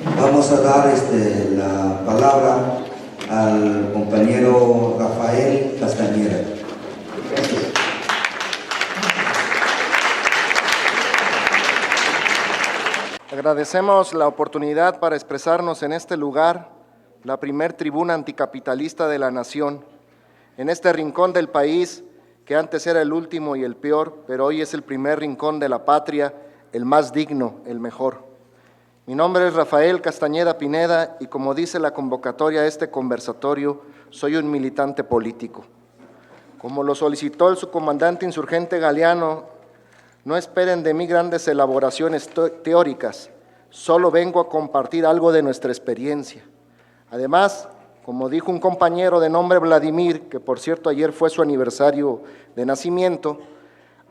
Vamos a dar la palabra al compañero Rafael Castañeda. Gracias. Agradecemos la oportunidad para expresarnos en este lugar, la primer tribuna anticapitalista de la nación, en este rincón del país que antes era el último y el peor, pero hoy es el primer rincón de la patria, el más digno, el mejor. Mi nombre es Rafael Castañeda Pineda y como dice la convocatoria a este conversatorio, soy un militante político. Como lo solicitó el subcomandante insurgente Galeano, no esperen de mí grandes elaboraciones teóricas, solo vengo a compartir algo de nuestra experiencia. Además, como dijo un compañero de nombre Vladimir, que por cierto ayer fue su aniversario de nacimiento,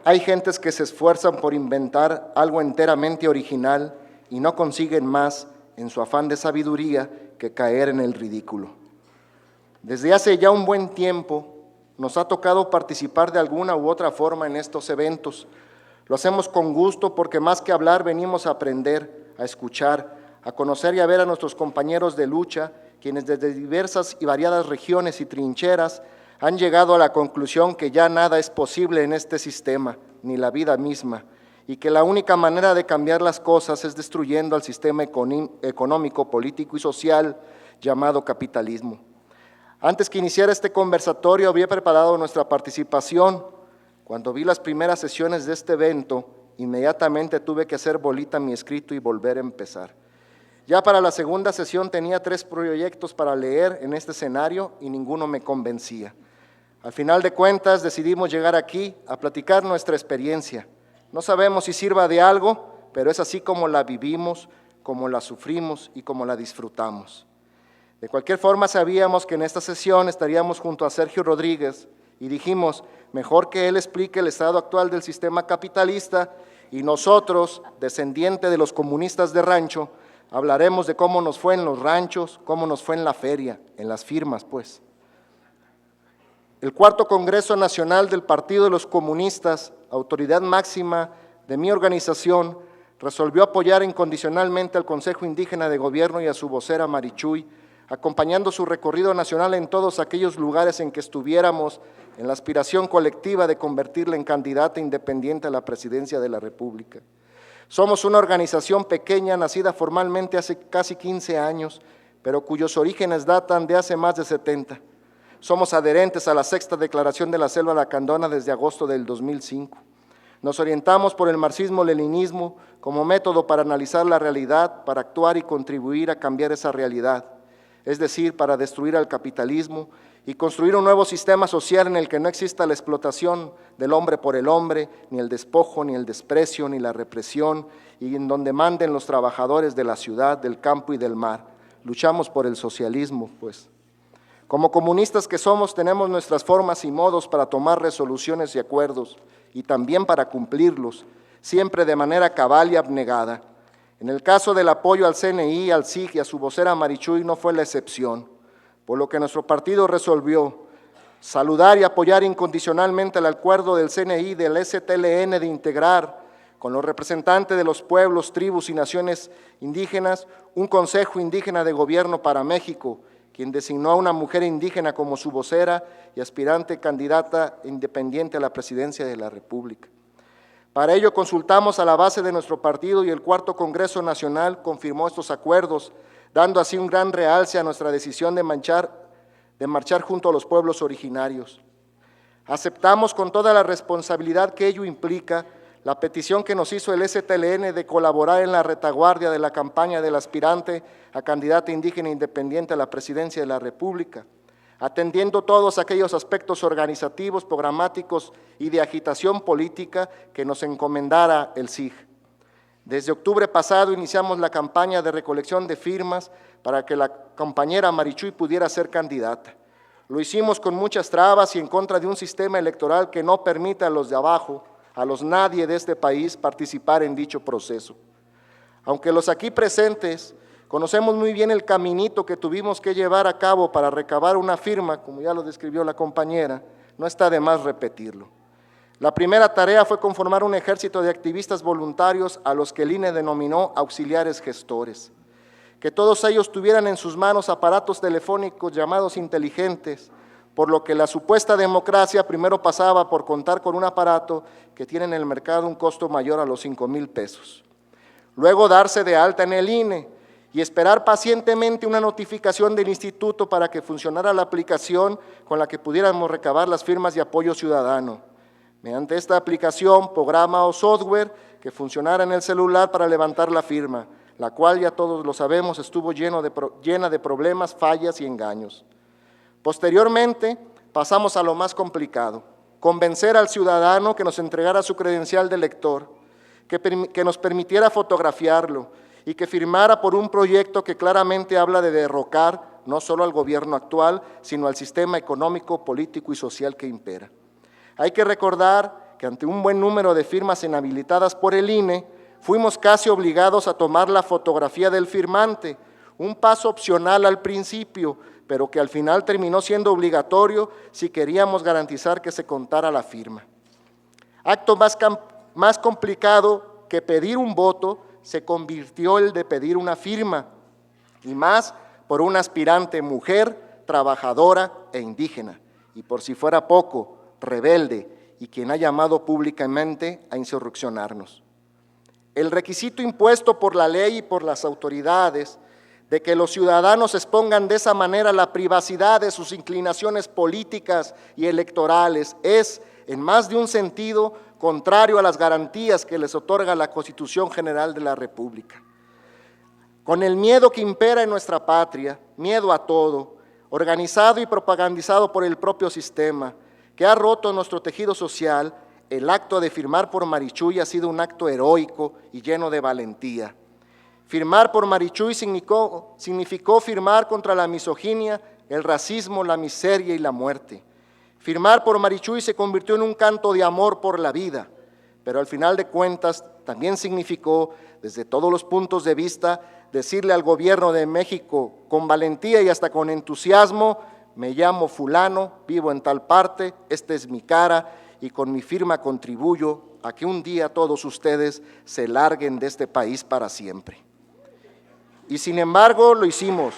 hay gentes que se esfuerzan por inventar algo enteramente original y no consiguen más en su afán de sabiduría que caer en el ridículo. Desde hace ya un buen tiempo nos ha tocado participar de alguna u otra forma en estos eventos. Lo hacemos con gusto porque más que hablar venimos a aprender, a escuchar, a conocer y a ver a nuestros compañeros de lucha, quienes desde diversas y variadas regiones y trincheras han llegado a la conclusión que ya nada es posible en este sistema, ni la vida misma, y que la única manera de cambiar las cosas es destruyendo al sistema económico, político y social llamado capitalismo. Antes que iniciara este conversatorio había preparado nuestra participación. Cuando vi las primeras sesiones de este evento, inmediatamente tuve que hacer bolita mi escrito y volver a empezar. Ya para la segunda sesión tenía 3 proyectos para leer en este escenario y ninguno me convencía. Al final de cuentas decidimos llegar aquí a platicar nuestra experiencia. No sabemos si sirva de algo, pero es así como la vivimos, como la sufrimos y como la disfrutamos. De cualquier forma sabíamos que en esta sesión estaríamos junto a Sergio Rodríguez y dijimos, mejor que él explique el estado actual del sistema capitalista y nosotros, descendientes de los comunistas de rancho, hablaremos de cómo nos fue en los ranchos, cómo nos fue en la feria, en las firmas, pues. El 4º Congreso Nacional del Partido de los Comunistas, autoridad máxima de mi organización, resolvió apoyar incondicionalmente al Consejo Indígena de Gobierno y a su vocera Marichuy, acompañando su recorrido nacional en todos aquellos lugares en que estuviéramos en la aspiración colectiva de convertirla en candidata independiente a la presidencia de la República. Somos una organización pequeña, nacida formalmente hace casi 15 años, pero cuyos orígenes datan de hace más de 70. Somos adherentes a la 6ª Declaración de la Selva Lacandona desde agosto del 2005. Nos orientamos por el marxismo-leninismo como método para analizar la realidad, para actuar y contribuir a cambiar esa realidad, es decir, para destruir al capitalismo y construir un nuevo sistema social en el que no exista la explotación del hombre por el hombre, ni el despojo, ni el desprecio, ni la represión, y en donde manden los trabajadores de la ciudad, del campo y del mar. Luchamos por el socialismo, pues. Como comunistas que somos, tenemos nuestras formas y modos para tomar resoluciones y acuerdos, y también para cumplirlos, siempre de manera cabal y abnegada. En el caso del apoyo al CNI, al SIG y a su vocera Marichuy no fue la excepción, por lo que nuestro partido resolvió saludar y apoyar incondicionalmente el acuerdo del CNI y del STLN de integrar con los representantes de los pueblos, tribus y naciones indígenas un Consejo Indígena de Gobierno para México, quien designó a una mujer indígena como su vocera y aspirante candidata independiente a la presidencia de la República. Para ello consultamos a la base de nuestro partido y el 4º Congreso Nacional confirmó estos acuerdos, dando así un gran realce a nuestra decisión de marchar junto a los pueblos originarios. Aceptamos con toda la responsabilidad que ello implica la petición que nos hizo el STLN de colaborar en la retaguardia de la campaña del aspirante a candidata indígena independiente a la presidencia de la República, atendiendo todos aquellos aspectos organizativos, programáticos y de agitación política que nos encomendara el SIG. Desde octubre pasado iniciamos la campaña de recolección de firmas para que la compañera Marichuy pudiera ser candidata. Lo hicimos con muchas trabas y en contra de un sistema electoral que no permite a los de abajo, a los nadie de este país, participar en dicho proceso. Aunque los aquí presentes conocemos muy bien el caminito que tuvimos que llevar a cabo para recabar una firma, como ya lo describió la compañera, no está de más repetirlo. La primera tarea fue conformar un ejército de activistas voluntarios a los que el INE denominó auxiliares gestores, que todos ellos tuvieran en sus manos aparatos telefónicos llamados inteligentes, por lo que la supuesta democracia primero pasaba por contar con un aparato que tiene en el mercado un costo mayor a los 5,000 pesos. Luego darse de alta en el INE y esperar pacientemente una notificación del instituto para que funcionara la aplicación con la que pudiéramos recabar las firmas de apoyo ciudadano. Mediante esta aplicación, programa o software que funcionara en el celular para levantar la firma, la cual ya todos lo sabemos estuvo llena de problemas, fallas y engaños. Posteriormente, pasamos a lo más complicado, convencer al ciudadano que nos entregara su credencial de lector, que nos permitiera fotografiarlo y que firmara por un proyecto que claramente habla de derrocar no solo al gobierno actual, sino al sistema económico, político y social que impera. Hay que recordar que ante un buen número de firmas inhabilitadas por el INE, fuimos casi obligados a tomar la fotografía del firmante, un paso opcional al principio, pero que al final terminó siendo obligatorio si queríamos garantizar que se contara la firma. Acto más complicado que pedir un voto se convirtió el de pedir una firma, y más por una aspirante mujer, trabajadora e indígena, y por si fuera poco, rebelde, y quien ha llamado públicamente a insurreccionarnos. El requisito impuesto por la ley y por las autoridades de que los ciudadanos expongan de esa manera la privacidad de sus inclinaciones políticas y electorales es, en más de un sentido, contrario a las garantías que les otorga la Constitución General de la República. Con el miedo que impera en nuestra patria, miedo a todo, organizado y propagandizado por el propio sistema, que ha roto nuestro tejido social, el acto de firmar por Marichuy ha sido un acto heroico y lleno de valentía. Firmar por Marichuy significó firmar contra la misoginia, el racismo, la miseria y la muerte. Firmar por Marichuy se convirtió en un canto de amor por la vida, pero al final de cuentas también significó, desde todos los puntos de vista, decirle al gobierno de México con valentía y hasta con entusiasmo: me llamo fulano, vivo en tal parte, esta es mi cara y con mi firma contribuyo a que un día todos ustedes se larguen de este país para siempre. Y sin embargo lo hicimos.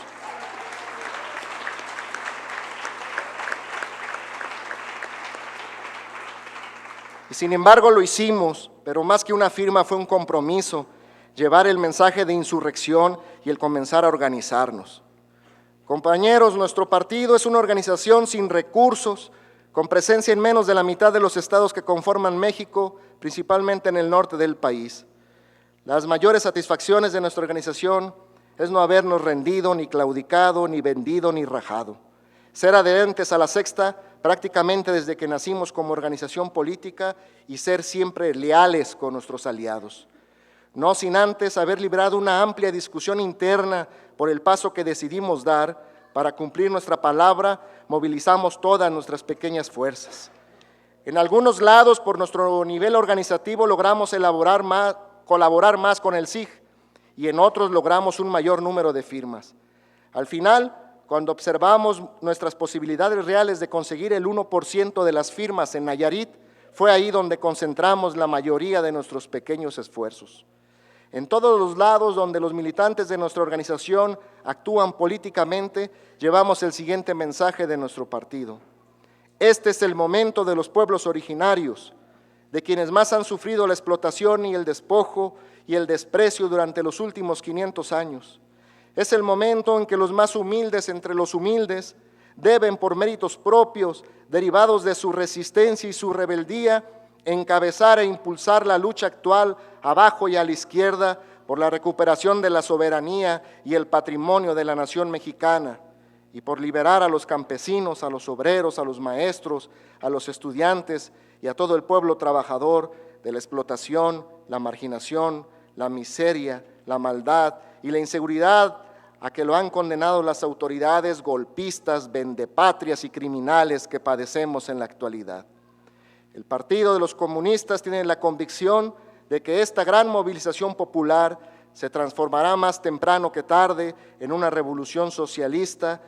Pero más que una firma fue un compromiso, llevar el mensaje de insurrección y el comenzar a organizarnos. Compañeros, nuestro partido es una organización sin recursos, con presencia en menos de la mitad de los estados que conforman México, principalmente en el norte del país. Las mayores satisfacciones de nuestra organización es no habernos rendido, ni claudicado, ni vendido, ni rajado. Ser adherentes a la Sexta prácticamente desde que nacimos como organización política y ser siempre leales con nuestros aliados. No sin antes haber librado una amplia discusión interna por el paso que decidimos dar. Para cumplir nuestra palabra, movilizamos todas nuestras pequeñas fuerzas. En algunos lados, por nuestro nivel organizativo, logramos colaborar más con el SIG, y en otros logramos un mayor número de firmas. Al final, cuando observamos nuestras posibilidades reales de conseguir el 1% de las firmas en Nayarit, fue ahí donde concentramos la mayoría de nuestros pequeños esfuerzos. En todos los lados donde los militantes de nuestra organización actúan políticamente, llevamos el siguiente mensaje de nuestro partido. Este es el momento de los pueblos originarios, de quienes más han sufrido la explotación y el despojo y el desprecio durante los últimos 500 años. Es el momento en que los más humildes entre los humildes deben, por méritos propios, derivados de su resistencia y su rebeldía, encabezar e impulsar la lucha actual abajo y a la izquierda por la recuperación de la soberanía y el patrimonio de la nación mexicana y por liberar a los campesinos, a los obreros, a los maestros, a los estudiantes y a todo el pueblo trabajador de la explotación, la marginación, la miseria, la maldad y la inseguridad a que lo han condenado las autoridades golpistas, vendepatrias y criminales que padecemos en la actualidad. El Partido de los Comunistas tiene la convicción de que esta gran movilización popular se transformará más temprano que tarde en una revolución socialista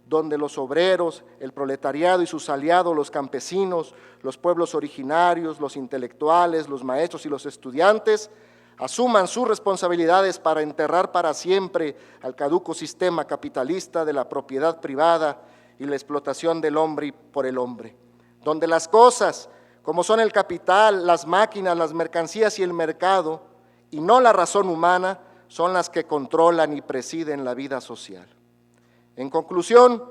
donde los obreros, el proletariado y sus aliados, los campesinos, los pueblos originarios, los intelectuales, los maestros y los estudiantes, asuman sus responsabilidades para enterrar para siempre al caduco sistema capitalista de la propiedad privada y la explotación del hombre por el hombre, donde las cosas, como son el capital, las máquinas, las mercancías y el mercado, y no la razón humana, son las que controlan y presiden la vida social. En conclusión,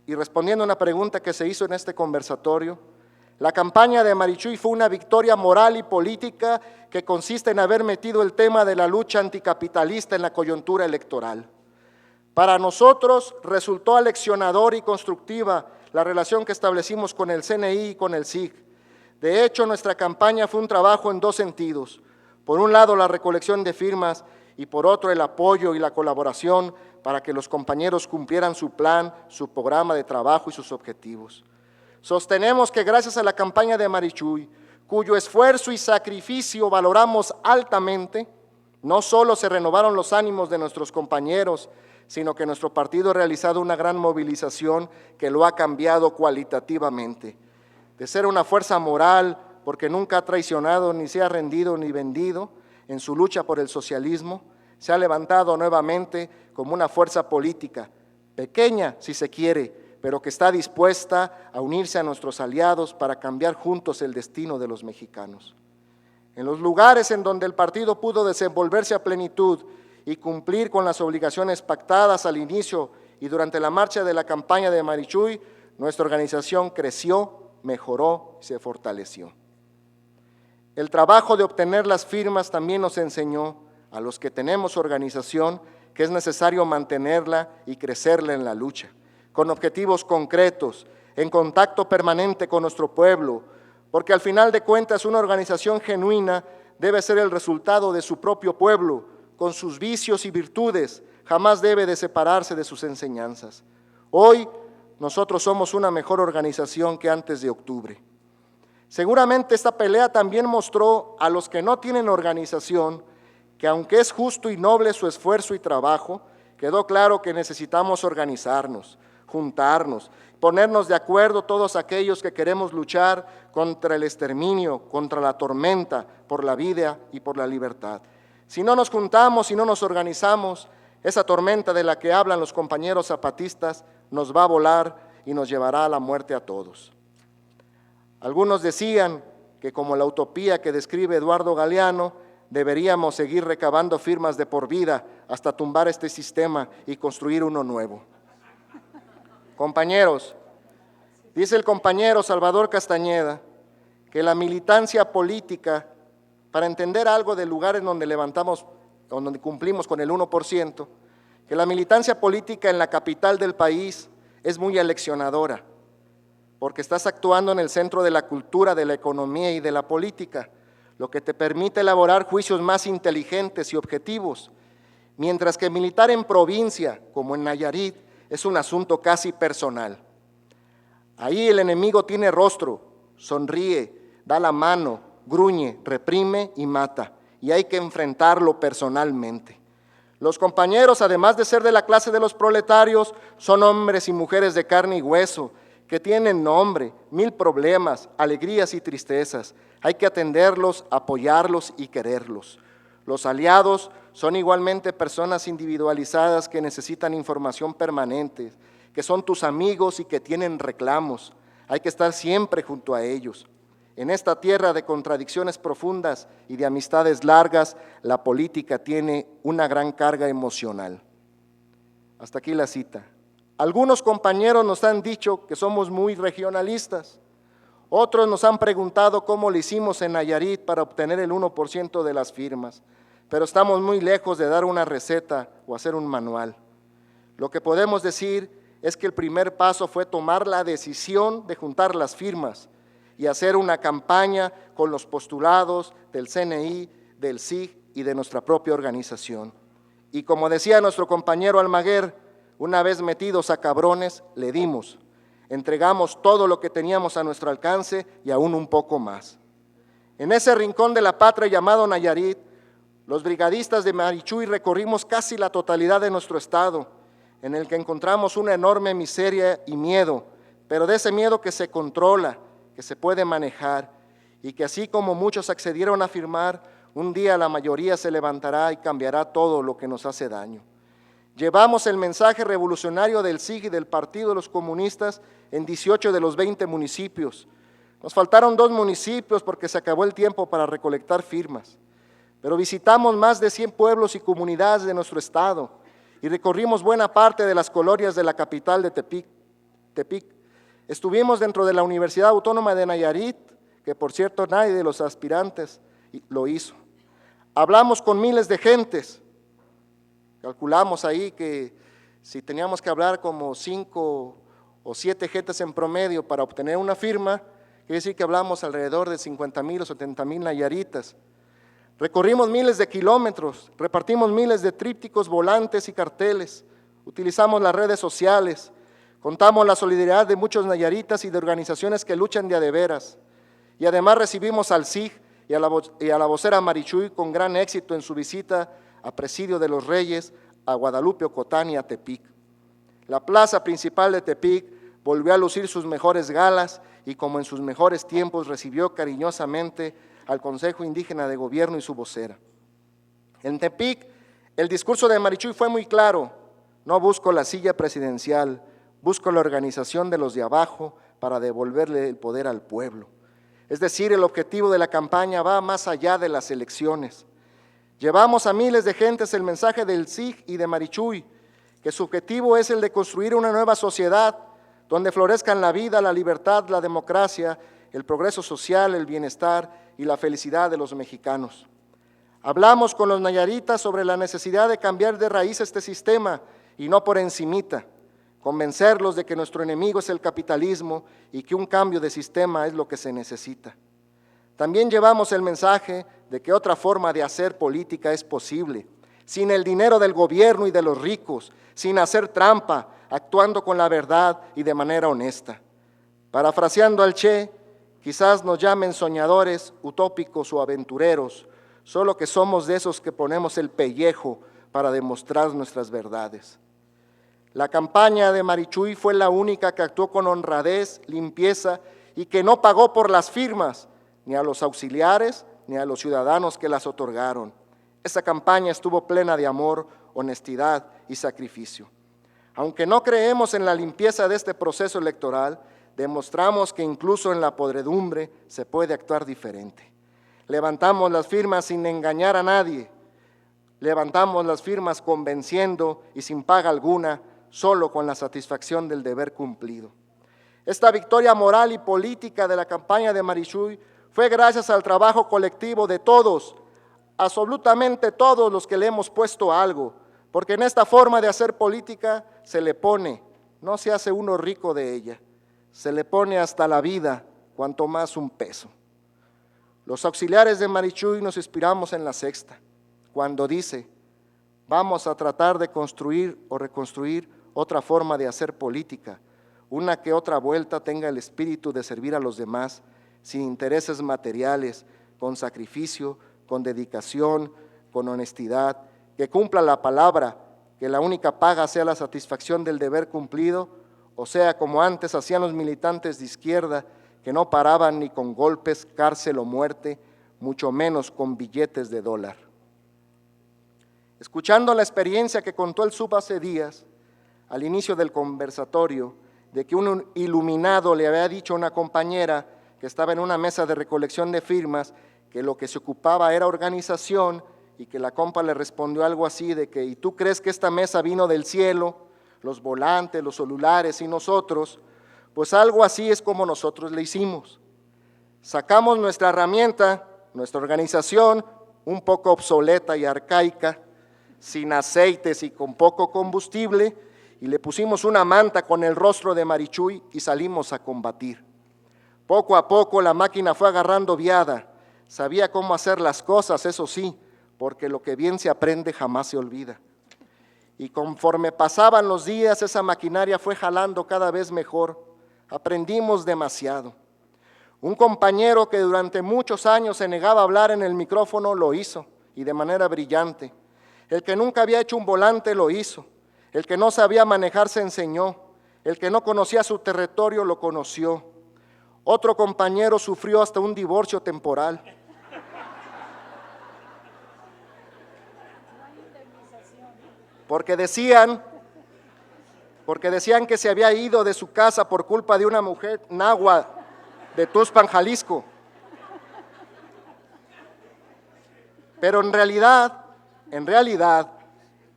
y respondiendo a una pregunta que se hizo en este conversatorio, la campaña de Marichuy fue una victoria moral y política que consiste en haber metido el tema de la lucha anticapitalista en la coyuntura electoral. Para nosotros resultó aleccionador y constructiva la relación que establecimos con el CNI y con el SIG. De hecho, nuestra campaña fue un trabajo en dos sentidos. Por un lado, la recolección de firmas y por otro, el apoyo y la colaboración para que los compañeros cumplieran su plan, su programa de trabajo y sus objetivos. Sostenemos que gracias a la campaña de Marichuy, cuyo esfuerzo y sacrificio valoramos altamente, no solo se renovaron los ánimos de nuestros compañeros, sino que nuestro partido ha realizado una gran movilización que lo ha cambiado cualitativamente. De ser una fuerza moral, porque nunca ha traicionado, ni se ha rendido, ni vendido en su lucha por el socialismo, se ha levantado nuevamente como una fuerza política, pequeña si se quiere, pero que está dispuesta a unirse a nuestros aliados para cambiar juntos el destino de los mexicanos. En los lugares en donde el partido pudo desenvolverse a plenitud y cumplir con las obligaciones pactadas al inicio y durante la marcha de la campaña de Marichuy, nuestra organización creció, mejoró y se fortaleció. El trabajo de obtener las firmas también nos enseñó a los que tenemos organización que es necesario mantenerla y crecerla en la lucha, con objetivos concretos, en contacto permanente con nuestro pueblo, porque al final de cuentas una organización genuina debe ser el resultado de su propio pueblo, con sus vicios y virtudes, jamás debe de separarse de sus enseñanzas. Hoy nosotros somos una mejor organización que antes de octubre. Seguramente esta pelea también mostró a los que no tienen organización que aunque es justo y noble su esfuerzo y trabajo, quedó claro que necesitamos organizarnos, juntarnos, ponernos de acuerdo todos aquellos que queremos luchar contra el exterminio, contra la tormenta, por la vida y por la libertad. Si no nos juntamos, si no nos organizamos, esa tormenta de la que hablan los compañeros zapatistas nos va a volar y nos llevará a la muerte a todos. Algunos decían que como la utopía que describe Eduardo Galeano, deberíamos seguir recabando firmas de por vida hasta tumbar este sistema y construir uno nuevo. Compañeros, dice el compañero Salvador Castañeda que la militancia política, para entender algo del lugar en donde levantamos, o donde cumplimos con el 1%, que la militancia política en la capital del país es muy aleccionadora, porque estás actuando en el centro de la cultura, de la economía y de la política, lo que te permite elaborar juicios más inteligentes y objetivos, mientras que militar en provincia, como en Nayarit, es un asunto casi personal. Ahí el enemigo tiene rostro, sonríe, da la mano, gruñe, reprime y mata, y hay que enfrentarlo personalmente. Los compañeros, además de ser de la clase de los proletarios, son hombres y mujeres de carne y hueso, que tienen nombre, 1000 problemas, alegrías y tristezas. Hay que atenderlos, apoyarlos y quererlos. Los aliados son igualmente personas individualizadas que necesitan información permanente, que son tus amigos y que tienen reclamos. Hay que estar siempre junto a ellos. En esta tierra de contradicciones profundas y de amistades largas, la política tiene una gran carga emocional. Hasta aquí la cita. Algunos compañeros nos han dicho que somos muy regionalistas. Otros nos han preguntado cómo lo hicimos en Nayarit para obtener el 1% de las firmas, pero estamos muy lejos de dar una receta o hacer un manual. Lo que podemos decir es que el primer paso fue tomar la decisión de juntar las firmas y hacer una campaña con los postulados del CNI, del SIG y de nuestra propia organización. Y como decía nuestro compañero Almaguer, una vez metidos a cabrones, le dimos. Entregamos todo lo que teníamos a nuestro alcance y aún un poco más. En ese rincón de la patria llamado Nayarit, los brigadistas de Marichuy recorrimos casi la totalidad de nuestro estado, en el que encontramos una enorme miseria y miedo, pero de ese miedo que se controla, que se puede manejar, y que así como muchos accedieron a firmar, Un día la mayoría se levantará y cambiará todo lo que nos hace daño. Llevamos el mensaje revolucionario del SIG y del Partido de los Comunistas en 18 de los 20 municipios. Nos faltaron 2 municipios porque se acabó el tiempo para recolectar firmas. Pero visitamos más de 100 pueblos y comunidades de nuestro estado y recorrimos buena parte de las colonias de la capital de Tepic. Estuvimos dentro de la Universidad Autónoma de Nayarit, que por cierto nadie de los aspirantes lo hizo. Hablamos con miles de gentes. Calculamos ahí que si teníamos que hablar como 5 o 7 gentes en promedio para obtener una firma, quiere decir que hablamos alrededor de 50,000 o 70,000 nayaritas. Recorrimos miles de kilómetros, repartimos miles de trípticos, volantes y carteles, utilizamos las redes sociales, contamos la solidaridad de muchos nayaritas y de organizaciones que luchan de a de veras, y además recibimos al SIG y a la vocera Marichuy con gran éxito en su visita a Presidio de los Reyes, a Guadalupe, Ocotán y a Tepic. La plaza principal de Tepic volvió a lucir sus mejores galas y como en sus mejores tiempos recibió cariñosamente al Consejo Indígena de Gobierno y su vocera. En Tepic, el discurso de Marichuy fue muy claro: no busco la silla presidencial, busco la organización de los de abajo para devolverle el poder al pueblo. Es decir, el objetivo de la campaña va más allá de las elecciones. Llevamos a miles de gentes el mensaje del SIG y de Marichuy, que su objetivo es el de construir una nueva sociedad donde florezcan la vida, la libertad, la democracia, el progreso social, el bienestar y la felicidad de los mexicanos. Hablamos con los nayaritas sobre la necesidad de cambiar de raíz este sistema y no por encimita, convencerlos de que nuestro enemigo es el capitalismo y que un cambio de sistema es lo que se necesita. También llevamos el mensaje de que otra forma de hacer política es posible, sin el dinero del gobierno y de los ricos, sin hacer trampa, actuando con la verdad y de manera honesta. Parafraseando al Che, quizás nos llamen soñadores, utópicos o aventureros, solo que somos de esos que ponemos el pellejo para demostrar nuestras verdades. La campaña de Marichuy fue la única que actuó con honradez, limpieza y que no pagó por las firmas, ni a los auxiliares, ni a los ciudadanos que las otorgaron. Esa campaña estuvo plena de amor, honestidad y sacrificio. Aunque no creemos en la limpieza de este proceso electoral, demostramos que incluso en la podredumbre se puede actuar diferente. Levantamos las firmas sin engañar a nadie, levantamos las firmas convenciendo y sin paga alguna, solo con la satisfacción del deber cumplido. Esta victoria moral y política de la campaña de Marichuy fue gracias al trabajo colectivo de todos, absolutamente todos los que le hemos puesto algo, porque en esta forma de hacer política se le pone, no se hace uno rico de ella, se le pone hasta la vida, cuanto más un peso. Los auxiliares de Marichuy nos inspiramos en la sexta, cuando dice: vamos a tratar de construir o reconstruir otra forma de hacer política, una que otra vuelta tenga el espíritu de servir a los demás, sin intereses materiales, con sacrificio, con dedicación, con honestidad, que cumpla la palabra, que la única paga sea la satisfacción del deber cumplido, o sea, como antes hacían los militantes de izquierda, que no paraban ni con golpes, cárcel o muerte, mucho menos con billetes de dólar. Escuchando la experiencia que contó el SUB hace días, al inicio del conversatorio, de que un iluminado le había dicho a una compañera que estaba en una mesa de recolección de firmas, que lo que se ocupaba era organización, y que la compa le respondió algo así de que: ¿y tú crees que esta mesa vino del cielo? Los volantes, los celulares y nosotros. Pues algo así es como nosotros le hicimos. Sacamos nuestra herramienta, nuestra organización, un poco obsoleta y arcaica, sin aceites y con poco combustible, y le pusimos una manta con el rostro de Marichuy y salimos a combatir. Poco a poco la máquina fue agarrando viada, sabía cómo hacer las cosas, eso sí, porque lo que bien se aprende jamás se olvida. Y conforme pasaban los días, esa maquinaria fue jalando cada vez mejor, aprendimos demasiado. Un compañero que durante muchos años se negaba a hablar en el micrófono lo hizo, y de manera brillante. El que nunca había hecho un volante lo hizo. El que no sabía manejar se enseñó, el que no conocía su territorio lo conoció. Otro compañero sufrió hasta un divorcio temporal. porque decían que se había ido de su casa por culpa de una mujer náhuatl de Tuxpan, Jalisco. Pero en realidad,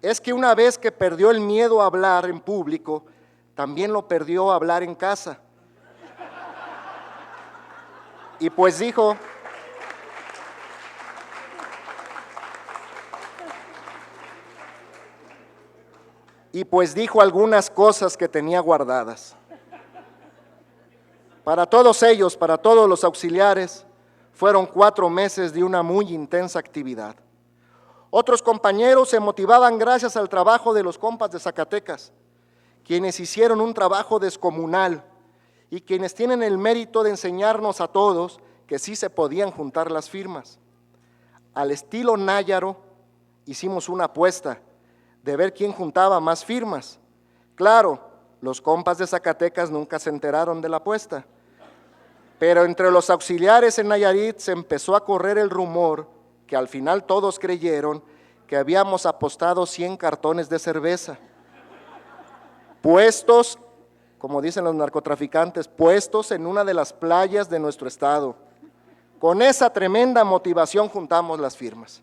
es que una vez que perdió el miedo a hablar en público, también lo perdió a hablar en casa. Y pues dijo algunas cosas que tenía guardadas. Para todos ellos, para todos los auxiliares, fueron 4 meses de una muy intensa actividad. Otros compañeros se motivaban gracias al trabajo de los compas de Zacatecas, quienes hicieron un trabajo descomunal y quienes tienen el mérito de enseñarnos a todos que sí se podían juntar las firmas. Al estilo Náyaro, hicimos una apuesta de ver quién juntaba más firmas. Claro, los compas de Zacatecas nunca se enteraron de la apuesta, pero entre los auxiliares en Nayarit se empezó a correr el rumor que al final todos creyeron que habíamos apostado 100 cartones de cerveza, puestos, como dicen los narcotraficantes, puestos en una de las playas de nuestro estado. Con esa tremenda motivación juntamos las firmas.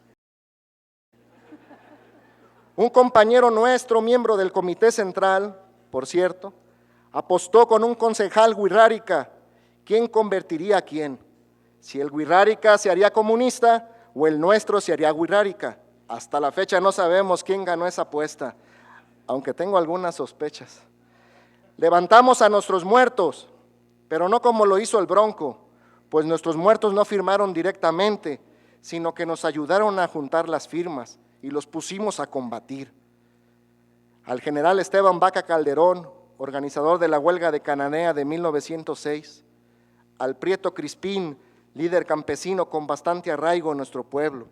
Un compañero nuestro, miembro del Comité Central, por cierto, apostó con un concejal Wixárika quién convertiría a quién, si el Wixárika se haría comunista o el nuestro se haría Wixárika. Hasta la fecha no sabemos quién ganó esa apuesta, aunque tengo algunas sospechas. Levantamos a nuestros muertos, pero no como lo hizo el Bronco, pues nuestros muertos no firmaron directamente, sino que nos ayudaron a juntar las firmas y los pusimos a combatir. Al general Esteban Vaca Calderón, organizador de la huelga de Cananea de 1906, al Prieto Crispín, líder campesino con bastante arraigo en nuestro pueblo,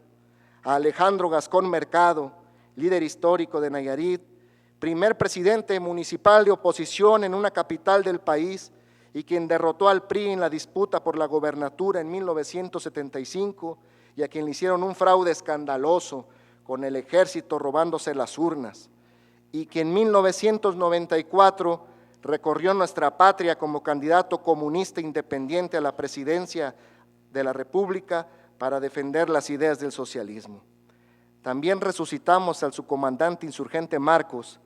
a Alejandro Gascón Mercado, líder histórico de Nayarit, primer presidente municipal de oposición en una capital del país y quien derrotó al PRI en la disputa por la gobernatura en 1975 y a quien le hicieron un fraude escandaloso con el ejército robándose las urnas, y que en 1994 recorrió nuestra patria como candidato comunista independiente a la presidencia de la República para defender las ideas del socialismo. También resucitamos al subcomandante insurgente Marcos,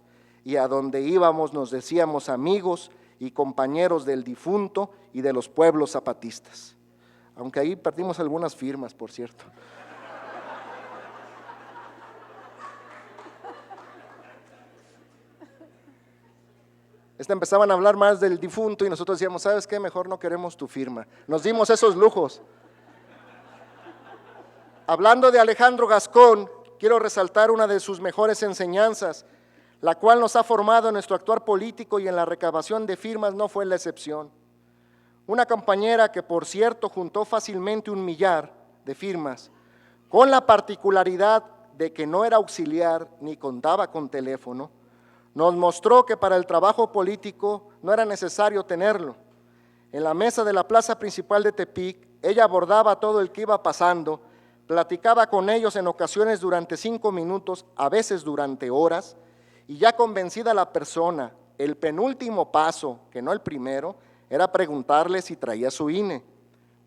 y a donde íbamos nos decíamos amigos y compañeros del difunto y de los pueblos zapatistas. Aunque ahí perdimos algunas firmas, por cierto. Empezaban a hablar más del difunto y nosotros decíamos, ¿sabes qué? Mejor no queremos tu firma. Nos dimos esos lujos. Hablando de Alejandro Gascón, quiero resaltar una de sus mejores enseñanzas, la cual nos ha formado en nuestro actuar político y en la recabación de firmas no fue la excepción. Una compañera que, por cierto, juntó fácilmente 1 millar de firmas, con la particularidad de que no era auxiliar ni contaba con teléfono, nos mostró que para el trabajo político no era necesario tenerlo. En la mesa de la plaza principal de Tepic, ella abordaba todo el que iba pasando, platicaba con ellos en ocasiones durante 5 minutos, a veces durante horas, y ya convencida la persona, el penúltimo paso, que no el primero, era preguntarle si traía su INE.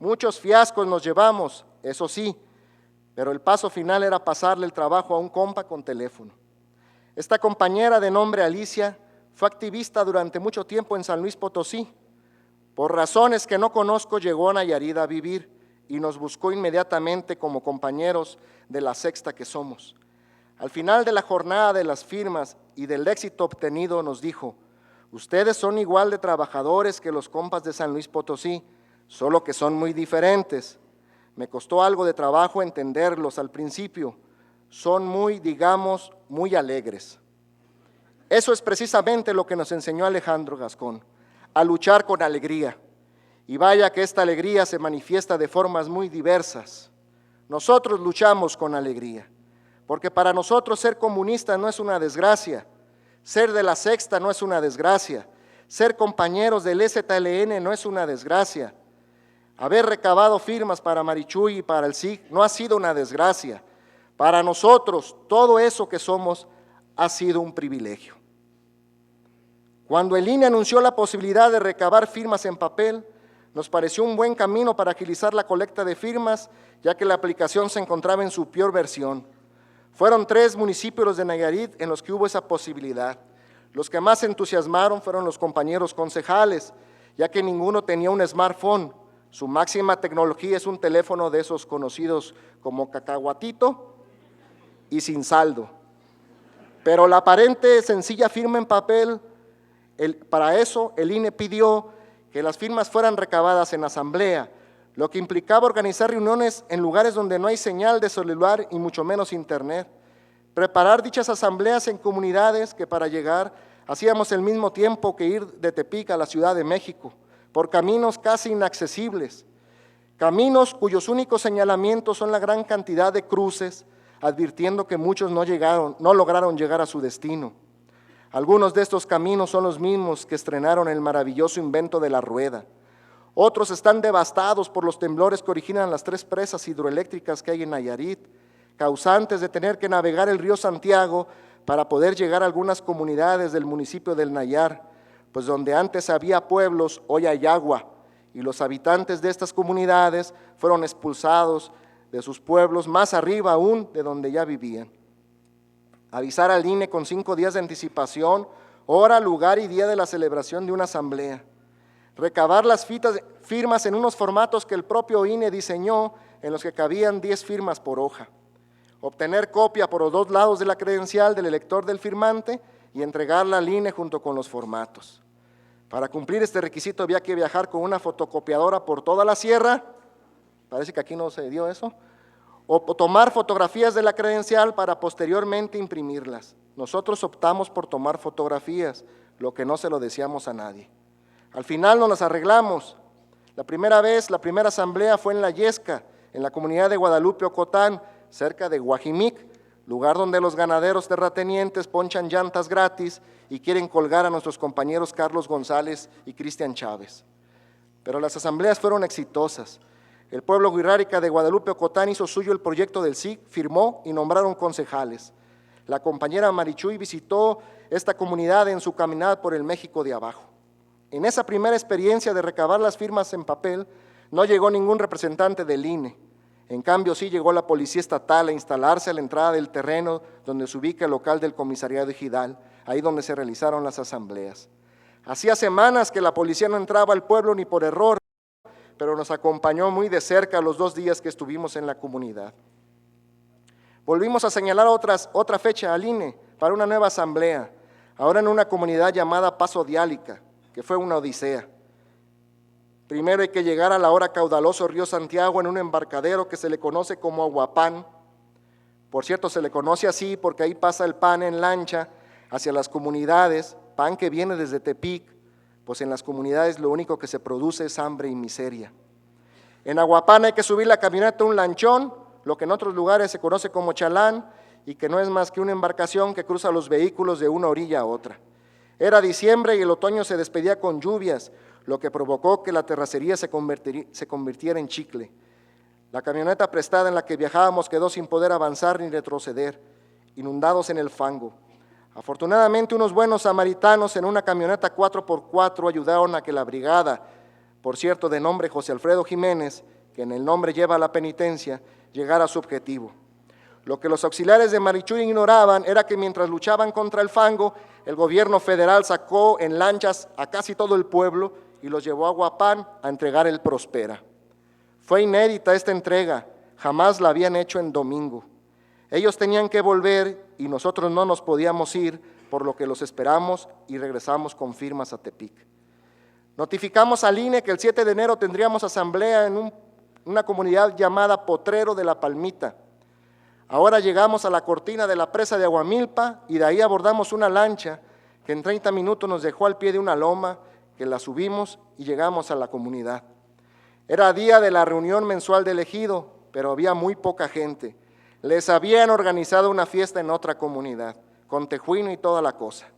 Muchos fiascos nos llevamos, eso sí, pero el paso final era pasarle el trabajo a un compa con teléfono. Esta compañera de nombre Alicia fue activista durante mucho tiempo en San Luis Potosí. Por razones que no conozco, llegó a Nayarit a vivir y nos buscó inmediatamente como compañeros de la sexta que somos. Al final de la jornada de las firmas y del éxito obtenido nos dijo, ustedes son igual de trabajadores que los compas de San Luis Potosí, solo que son muy diferentes. Me costó algo de trabajo entenderlos al principio, son muy, digamos, muy alegres. Eso es precisamente lo que nos enseñó Alejandro Gascón, a luchar con alegría. Y vaya que esta alegría se manifiesta de formas muy diversas. Nosotros luchamos con alegría, porque para nosotros ser comunista no es una desgracia, ser de la sexta no es una desgracia, ser compañeros del EZLN no es una desgracia, haber recabado firmas para Marichuy y para el SIG no ha sido una desgracia. Para nosotros, todo eso que somos ha sido un privilegio. Cuando el INE anunció la posibilidad de recabar firmas en papel, nos pareció un buen camino para agilizar la colecta de firmas, ya que la aplicación se encontraba en su peor versión. Fueron 3 municipios los de Nayarit en los que hubo esa posibilidad. Los que más se entusiasmaron fueron los compañeros concejales, ya que ninguno tenía un smartphone. Su máxima tecnología es un teléfono de esos conocidos como cacahuatito y sin saldo. Pero la aparente sencilla firma en papel, para eso el INE pidió que las firmas fueran recabadas en asamblea, lo que implicaba organizar reuniones en lugares donde no hay señal de celular y mucho menos internet. Preparar dichas asambleas en comunidades que para llegar hacíamos el mismo tiempo que ir de Tepic a la Ciudad de México, por caminos casi inaccesibles, caminos cuyos únicos señalamientos son la gran cantidad de cruces, advirtiendo que muchos no lograron llegar a su destino. Algunos de estos caminos son los mismos que estrenaron el maravilloso invento de la rueda. Otros están devastados por los temblores que originan las 3 presas hidroeléctricas que hay en Nayarit, causantes de tener que navegar el río Santiago para poder llegar a algunas comunidades del municipio del Nayar, pues donde antes había pueblos, hoy hay agua, y los habitantes de estas comunidades fueron expulsados de sus pueblos, más arriba aún de donde ya vivían. Avisar al INE con 5 días de anticipación, hora, lugar y día de la celebración de una asamblea. Recabar las firmas en unos formatos que el propio INE diseñó, en los que cabían 10 firmas por hoja. Obtener copia por los 2 lados de la credencial del elector del firmante y entregarla al INE junto con los formatos. Para cumplir este requisito había que viajar con una fotocopiadora por toda la sierra, parece que aquí no se dio eso, o tomar fotografías de la credencial para posteriormente imprimirlas. Nosotros optamos por tomar fotografías, lo que no se lo decíamos a nadie. Al final nos las arreglamos. La primera asamblea fue en La Yesca, en la comunidad de Guadalupe Ocotán, cerca de Guajimic, lugar donde los ganaderos terratenientes ponchan llantas gratis y quieren colgar a nuestros compañeros Carlos González y Cristian Chávez. Pero las asambleas fueron exitosas. El pueblo guirrárica de Guadalupe Ocotán hizo suyo el proyecto del SIC, firmó y nombraron concejales. La compañera Marichuy visitó esta comunidad en su caminada por el México de abajo. En esa primera experiencia de recabar las firmas en papel, no llegó ningún representante del INE. En cambio, sí llegó la Policía Estatal a instalarse a la entrada del terreno donde se ubica el local del Comisariado Ejidal, ahí donde se realizaron las asambleas. Hacía semanas que la policía no entraba al pueblo ni por error, pero nos acompañó muy de cerca los 2 días que estuvimos en la comunidad. Volvimos a señalar otra fecha al INE para una nueva asamblea, ahora en una comunidad llamada Paso Diálica, que fue una odisea. Primero hay que llegar a la ahora caudaloso río Santiago en un embarcadero que se le conoce como Aguapán. Por cierto, se le conoce así porque ahí pasa el pan en lancha hacia las comunidades, pan que viene desde Tepic, pues en las comunidades lo único que se produce es hambre y miseria. En Aguapán hay que subir la camioneta a un lanchón, lo que en otros lugares se conoce como chalán, y que no es más que una embarcación que cruza los vehículos de una orilla a otra. Era diciembre y el otoño se despedía con lluvias, lo que provocó que la terracería se convirtiera en chicle. La camioneta prestada en la que viajábamos quedó sin poder avanzar ni retroceder, inundados en el fango. Afortunadamente, unos buenos samaritanos en una camioneta 4x4 ayudaron a que la brigada, por cierto de nombre José Alfredo Jiménez, que en el nombre lleva la penitencia, llegara a su objetivo. Lo que los auxiliares de Marichuy ignoraban era que mientras luchaban contra el fango, el gobierno federal sacó en lanchas a casi todo el pueblo y los llevó a Aguapán a entregar el Prospera. Fue inédita esta entrega, jamás la habían hecho en domingo. Ellos tenían que volver y nosotros no nos podíamos ir, por lo que los esperamos y regresamos con firmas a Tepic. Notificamos al INE que el 7 de enero tendríamos asamblea en una comunidad llamada Potrero de la Palmita. Ahora llegamos a la cortina de la presa de Aguamilpa y de ahí abordamos una lancha que en 30 minutos nos dejó al pie de una loma, que la subimos y llegamos a la comunidad. Era día de la reunión mensual del ejido, pero había muy poca gente. Les habían organizado una fiesta en otra comunidad, con tejuino y toda la cosa.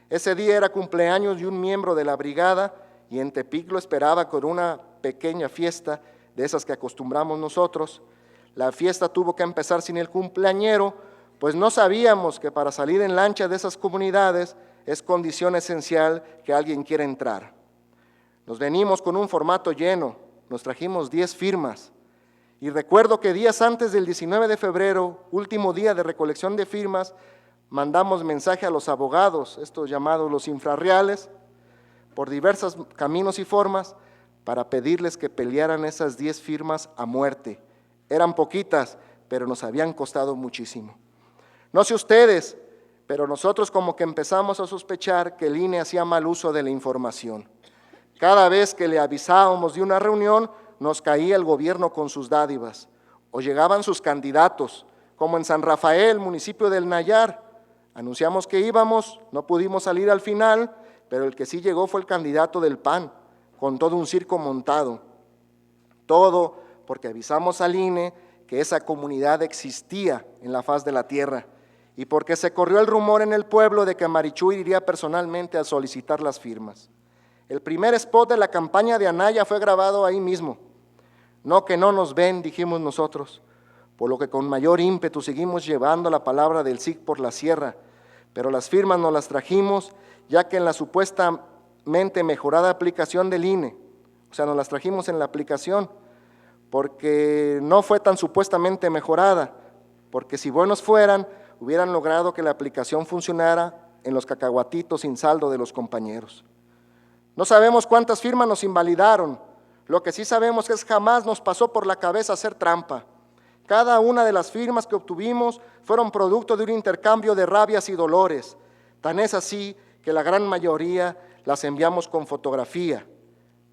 Ese día era cumpleaños de un miembro de la brigada y en Tepic lo esperaba con una pequeña fiesta de esas que acostumbramos nosotros. La fiesta tuvo que empezar sin el cumpleañero pues no sabíamos que para salir en lancha de esas comunidades es condición esencial que alguien quiera entrar. Nos venimos con un formato lleno, nos trajimos 10 firmas, y recuerdo que días antes del 19 de febrero, último día de recolección de firmas, mandamos mensaje a los abogados, estos llamados los infrarreales, por diversos caminos y formas, para pedirles que pelearan esas 10 firmas a muerte. Eran poquitas, pero nos habían costado muchísimo. No sé ustedes, pero nosotros como que empezamos a sospechar que el INE hacía mal uso de la información. Cada vez que le avisábamos de una reunión, nos caía el gobierno con sus dádivas, o llegaban sus candidatos, como en San Rafael, municipio del Nayar. Anunciamos que íbamos, no pudimos salir al final, pero el que sí llegó fue el candidato del PAN, con todo un circo montado. Todo porque avisamos al INE que esa comunidad existía en la faz de la tierra, y porque se corrió el rumor en el pueblo de que Marichuy iría personalmente a solicitar las firmas. El primer spot de la campaña de Anaya fue grabado ahí mismo. No que no nos ven, dijimos nosotros, por lo que con mayor ímpetu seguimos llevando la palabra del SIC por la sierra, pero las firmas nos las trajimos ya que en la supuestamente mejorada aplicación del INE, o sea, nos las trajimos en la aplicación, porque no fue tan supuestamente mejorada, porque si buenos fueran, hubieran logrado que la aplicación funcionara en los cacahuatitos sin saldo de los compañeros. No sabemos cuántas firmas nos invalidaron, lo que sí sabemos es que jamás nos pasó por la cabeza hacer trampa. Cada una de las firmas que obtuvimos fueron producto de un intercambio de rabias y dolores, tan es así que la gran mayoría las enviamos con fotografía.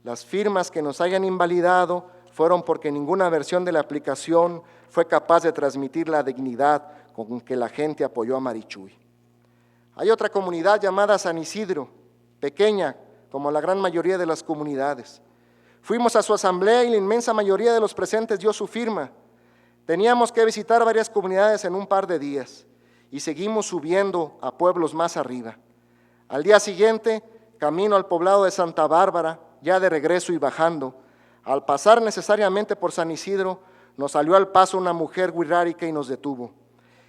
Las firmas que nos hayan invalidado fueron porque ninguna versión de la aplicación fue capaz de transmitir la dignidad con que la gente apoyó a Marichuy. Hay otra comunidad llamada San Isidro, pequeña como la gran mayoría de las comunidades. Fuimos a su asamblea y la inmensa mayoría de los presentes dio su firma. Teníamos que visitar varias comunidades en un par de días y seguimos subiendo a pueblos más arriba. Al día siguiente, camino al poblado de Santa Bárbara, ya de regreso y bajando. Al pasar necesariamente por San Isidro, nos salió al paso una mujer wixárika y nos detuvo.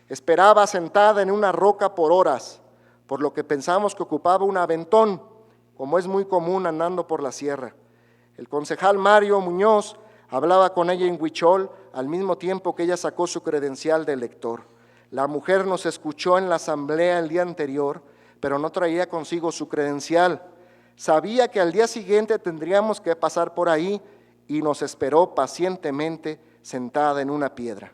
Esperaba sentada en una roca por horas, por lo que pensamos que ocupaba un aventón, como es muy común andando por la sierra. El concejal Mario Muñoz hablaba con ella en huichol al mismo tiempo que ella sacó su credencial de elector. La mujer nos escuchó en la asamblea el día anterior, pero no traía consigo su credencial. Sabía que al día siguiente tendríamos que pasar por ahí y nos esperó pacientemente sentada en una piedra.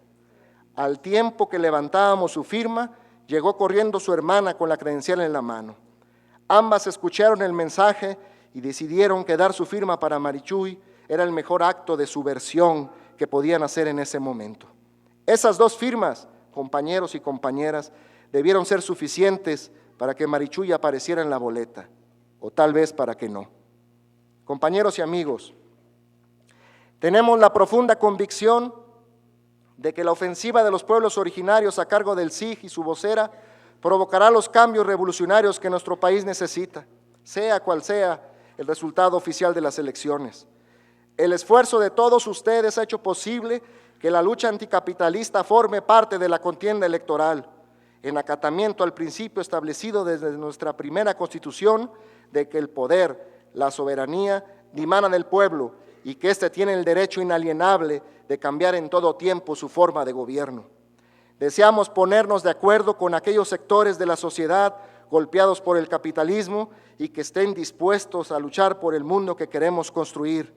Al tiempo que levantábamos su firma, llegó corriendo su hermana con la credencial en la mano. Ambas escucharon el mensaje y decidieron que dar su firma para Marichuy era el mejor acto de subversión que podían hacer en ese momento. Esas 2 firmas, compañeros y compañeras, debieron ser suficientes para que Marichuy apareciera en la boleta, o tal vez para que no. Compañeros y amigos, tenemos la profunda convicción de que la ofensiva de los pueblos originarios a cargo del SIG y su vocera provocará los cambios revolucionarios que nuestro país necesita, sea cual sea el resultado oficial de las elecciones. El esfuerzo de todos ustedes ha hecho posible que la lucha anticapitalista forme parte de la contienda electoral, en acatamiento al principio establecido desde nuestra primera Constitución de que el poder, la soberanía, dimana del pueblo y que éste tiene el derecho inalienable de cambiar en todo tiempo su forma de gobierno. Deseamos ponernos de acuerdo con aquellos sectores de la sociedad golpeados por el capitalismo y que estén dispuestos a luchar por el mundo que queremos construir.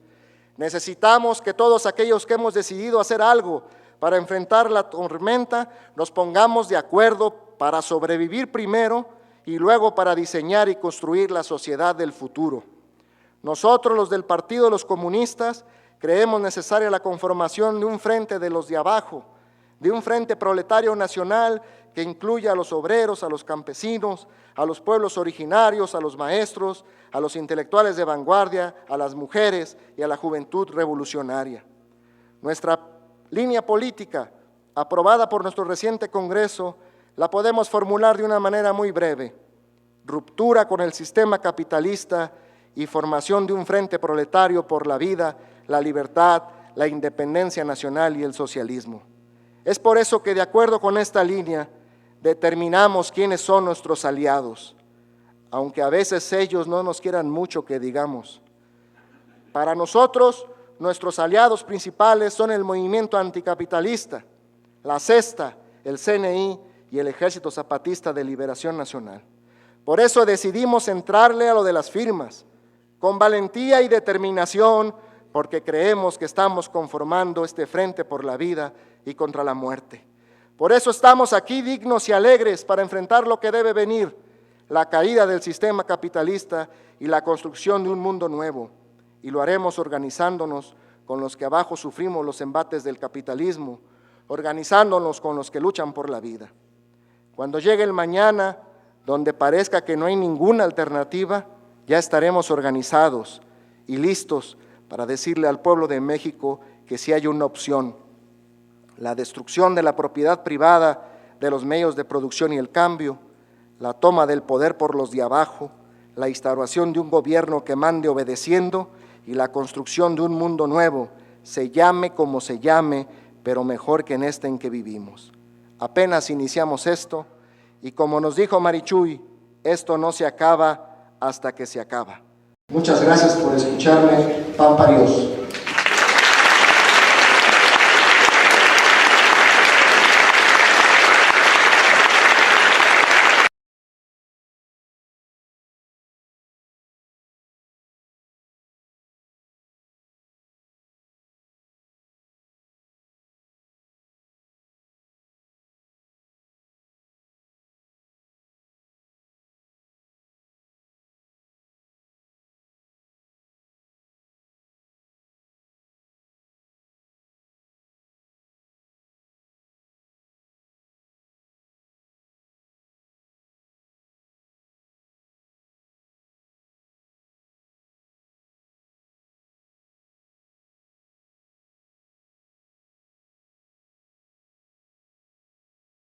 Necesitamos que todos aquellos que hemos decidido hacer algo para enfrentar la tormenta nos pongamos de acuerdo para sobrevivir primero y luego para diseñar y construir la sociedad del futuro. Nosotros, los del Partido de los Comunistas, creemos necesaria la conformación de un frente de los de abajo, de un frente proletario nacional que incluya a los obreros, a los campesinos, a los pueblos originarios, a los maestros, a los intelectuales de vanguardia, a las mujeres y a la juventud revolucionaria. Nuestra línea política, aprobada por nuestro reciente Congreso, la podemos formular de una manera muy breve: ruptura con el sistema capitalista y formación de un frente proletario por la vida, la libertad, la independencia nacional y el socialismo. Es por eso que, de acuerdo con esta línea, determinamos quiénes son nuestros aliados, aunque a veces ellos no nos quieran mucho que digamos. Para nosotros, nuestros aliados principales son el movimiento anticapitalista, la CESTA, el CNI y el Ejército Zapatista de Liberación Nacional. Por eso decidimos entrarle a lo de las firmas, con valentía y determinación, porque creemos que estamos conformando este frente por la vida y contra la muerte. Por eso estamos aquí dignos y alegres para enfrentar lo que debe venir, la caída del sistema capitalista y la construcción de un mundo nuevo. Y lo haremos organizándonos con los que abajo sufrimos los embates del capitalismo, organizándonos con los que luchan por la vida. Cuando llegue el mañana, donde parezca que no hay ninguna alternativa, ya estaremos organizados y listos para decirle al pueblo de México que sí hay una opción: la destrucción de la propiedad privada de los medios de producción y el cambio, la toma del poder por los de abajo, la instauración de un gobierno que mande obedeciendo y la construcción de un mundo nuevo, se llame como se llame, pero mejor que en este en que vivimos. Apenas iniciamos esto y, como nos dijo Marichuy, esto no se acaba hasta que se acaba. Muchas gracias por escucharme. Pampa Dios.